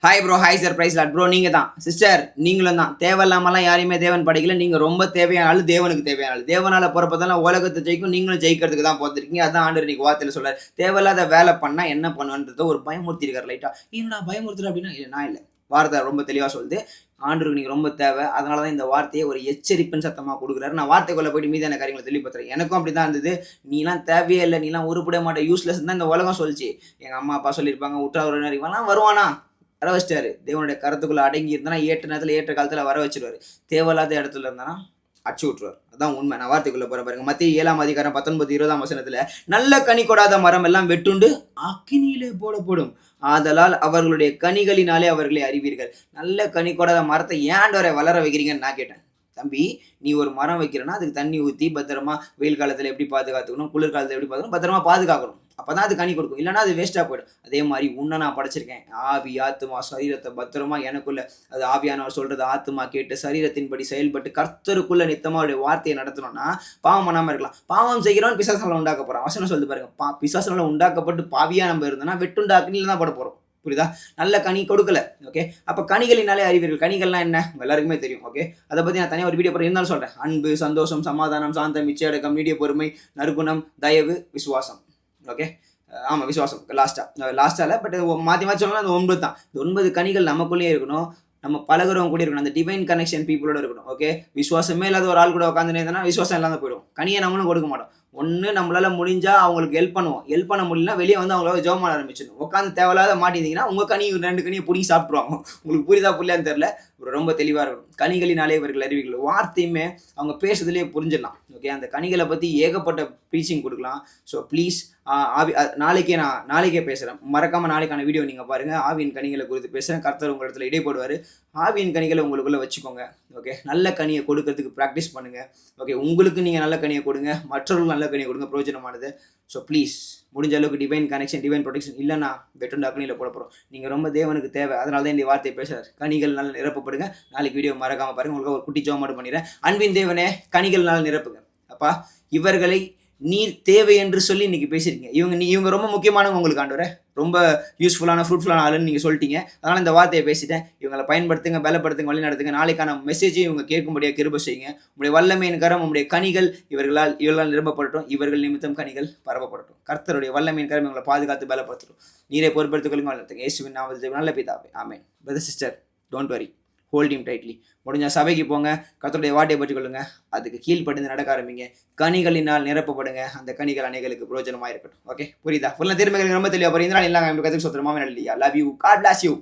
Hi bro, hi sir, price lot bro. நீங்கள் தான் sister, நீங்களும் தான். தேவையில்லாமலாம் யாரையுமே தேவன் படைக்கல. நீங்கள் ரொம்ப தேவையான ஆள், தேவனுக்கு தேவையான ஆள். தேவனால் பிறப்பதெல்லாம் உலகத்தை ஜெயிக்கும், நீங்களும் ஜெயிக்கிறதுக்கு தான் பார்த்துருக்கீங்க. அதான் ஆண்டவர் இன்னைக்கு வார்த்தையில் சொல்றாரு. தேவையில்லாத வேலை பண்ணால் என்ன பண்ணுன்றத ஒரு பயமுறுத்தி இருக்காரு லைட்டாக. என்னடா பயமுறுத்துற அப்படின்னா, இல்லை நான் இல்லை, வார்த்தை ரொம்ப தெளிவாக சொல்லுது. ஆண்டவருக்கு நீங்கள் ரொம்ப தேவை. அதனால தான் இந்த வார்த்தையை ஒரு எச்சரிப்பின் சத்தமாக கொடுக்குறாரு. நான் வார்த்தைக்குள்ளே போயிட்டு மீதான காரியங்களை தெளிவுபடுத்துறேன். எனக்கும் அப்படி தான் இருந்தது. நீலாம் தேவையே இல்லை, நீலாம் உருப்பட மாட்டேன், யூஸ்லெஸ் தான் இந்த உலகம் சொல்லிச்சு. எங்கள் அம்மா அப்பா சொல்லியிருப்பாங்க, உற்றார் உறவினர் இவெல்லாம் வருவானா, வர வச்சிட்டாரு. தேவனுடைய கருத்துக்குள்ள அடங்கி இருந்தானா ஏற்ற நேரத்தில் ஏற்ற காலத்தில் வர வச்சிருவாரு. தேவையில்லாத இடத்துல இருந்தானா அச்சு விட்டுருவார். அதான் உண்மை. நான் வார்த்தைக்குள்ள போற பாருங்க. மத்திய 7 19 20 நல்ல கனி கொடாத மரம் எல்லாம் வெட்டுண்டு அக்கினியிலே போடப்படும், ஆதலால் அவர்களுடைய கனிகளினாலே அவர்களை அறிவீர்கள். நல்ல கனி கொடாத மரத்தை ஏன் வளர வைக்கிறீங்கன்னு நான் கேட்டேன். தம்பி, நீ ஒரு மரம் வைக்கிறன்னா அதுக்கு தண்ணி ஊற்றி பத்திரமா வெயில் காலத்தில் எப்படி பாதுகாத்துக்கணும், குளிர்காலத்தில் எப்படி பாதுகாக்கணும், பத்திரமா பாதுகாக்கணும். அப்பதான் அது கனி கொடுக்கும். இல்லைன்னா அது வேஸ்ட்டாக போயிடும். அதே மாதிரி உன்னை நான் படைச்சிருக்கேன். ஆவி ஆத்துமா சரீரத்தை பத்திரமா எனக்குள்ள, அது ஆவியானவர் சொல்றது ஆத்துமா கேட்டு சரீரத்தின்படி செயல்பட்டு கர்த்தருக்குள்ள நித்தமா அவருடைய வார்த்தையை நடத்தணும்னா பாவம் பண்ணாமல் இருக்கலாம். பாவம் செய்கிறோம் பிசாசனால உண்டாக்க போறோம். வசனம் சொல்லுது பாருங்க, பிசாசனால உண்டாக்கப்பட்டு பாவியா நம்ம இருந்தோம்னா வெட்டுண்டாக்குனில தான் பட போறோம். புரியுதா? நல்ல கனி கொடுக்கல. ஓகே, அப்ப கனிகளினாலே அறிவீர்கள். கனிகள்லாம் என்ன உங்க எல்லாருக்குமே தெரியும். ஓகே, அதை பத்தி நான் தனியாக ஒரு வீடியோ போட்டு இருந்தாலும் சொல்றேன். அன்பு, சந்தோஷம், சமாதானம், சாந்தம், இச்சையடக்கம், நீடிய பொறுமை, நற்குணம், தயவு, விசுவாசம். ஓகே, ஆமாம், விசுவாசம் லாஸ்ட்டால. பட் மாற்றி மாற்றி சொல்லலாம், அந்த 9 தான். இந்த 9 கனிகள் நமக்குள்ளேயே இருக்கணும். நம்ம பழகுறவங்க கூட இருக்கணும். அந்த டிவைன் கனெக்ஷன் பீப்புளோட இருக்கணும். ஓகே, விசுவாசமே இல்லாத ஒரு ஆள் கூட உட்காந்துனே இருந்தால் விசுவாசம் இல்லாத போயிடும். கனியை நம்மளும் கொடுக்க மாட்டோம். ஒன்று நம்மளால முடிஞ்சா அவங்களுக்கு ஹெல்ப் பண்ணுவோம். ஹெல்ப் பண்ண முடியலனா வெளியே வந்து அவங்களால ஜெபம் பண்ண ஆரம்பிச்சிடும். உட்காந்து தேவையில்லாத மாட்டிருந்தீங்கன்னா உங்கள் கனி 2 கனியை பிடிங்கி சாப்பிட்ருவாங்க. உங்களுக்கு புரியுதா புரியலான்னு தெரியல. ரொம்ப தெளிவாக இருக்கணும். கனிகளினாலே இவர்கள் அறிவிகள். வார்த்தையுமே அவங்க பேசுறதுலேயே புரிஞ்சிடலாம். ஓகே, அந்த கனிகளை பற்றி ஏகப்பட்ட ப்ரீச்சிங் கொடுக்கலாம். ஸோ ப்ளீஸ், நாளைக்கே பேசுகிறேன். மறக்காமல் நாளைக்கான வீடியோ நீங்கள் பாருங்கள். ஆவியின் கனிகளை குறித்து பேசுகிறேன். கர்த்தர் உங்கள் இடத்துல இடைப்படுவார். ஆவியின் கனிகளை உங்களுக்குள்ளே வச்சுக்கோங்க. ஓகே, நல்ல கனியை கொடுக்கறதுக்கு ப்ராக்டிஸ் பண்ணுங்கள். ஓகே, உங்களுக்கு நீங்கள் நல்ல கனியை கொடுங்க, மற்றவர்களும் நல்ல கனியை கொடுங்க, பிரயோஜனமானது. ஸோ ப்ளீஸ், முடிஞ்ச அளவுக்கு டிவைன் கனெக்ஷன், டிவைன் ப்ரொடெக்ஷன் இல்லைனா வெட்டுண்டா கனியில் போட போகிறோம். நீங்கள் ரொம்ப தேவனுக்கு தேவை. அதனால தான் இந்த வார்த்தையை பேசுகிறார். கனிகள் நல்ல நிரப்பப்படுங்க. நாளைக்கு வீடியோ மறக்காமல் பாருங்கள். உங்களுக்கு ஒரு குட்டி ஜோம் மட்டும் பண்ணிடுறேன். அன்பின் தேவனே, கனிகள்னால் நிரப்புங்க. அப்பா, இவர்களை நீர் தேவை என்று சொல்லி இன்னைக்கு பேசியிருக்கீங்க. இவங்க ரொம்ப முக்கியமானவங்க உங்களுக்கு ஆண்டவரே. ரொம்ப யூஸ்ஃபுல்லான ஃப்ரூட்ஃபுல்லான ஆளுன்னு நீங்கள் சொல்லிட்டீங்க. அதனால் இந்த வார்த்தையை பேசிட்டேன். இவங்களை பயன்படுத்துங்க, பலப்படுத்துங்க, வழி நடத்துங்க. நாளைக்கான மெசேஜையும் இவங்க கேட்கும்படியாக கிருபை செய்யுங்க. உங்களுடைய வல்லமையின் கரம், உங்களுடைய கனிகள் இவர்களால் நிரம்பப்படட்டும். இவர்கள் நிமித்தம் கனிகள் பரவப்படட்டும். கர்த்தருடைய வல்லமையின் கரம் இவங்களை பாதுகாத்து பலப்படுத்தட்டும். நீரை பொறுப்படுத்திக் கொள்ளுங்க, வளர்த்துங்க. இயேசுவின் நாமத்தில் நல்ல பிதாவே, ஆமென். Brother sister, don't worry, hold him tightly. முடிஞ்ச சபைக்கு போங்க, கர்த்தருடைய வார்த்தையை பற்றி கொள்ளுங்க, அதுக்கு கீழ்ப்படிந்து நடக்க ஆரம்பிங்க. கனிகளினால் நிரப்பப்படுங்க. அந்த கனிகள் அனைகளுக்கு பிரயோஜனமாக இருக்கட்டும். ஓகே, புரியுதா? ஃபுல்லாக திரும்ப ரொம்ப தெளிவாக போறீங்க. இல்லை கற்றுக்கு சொல்கிறேன். மாமன், love you, god bless you.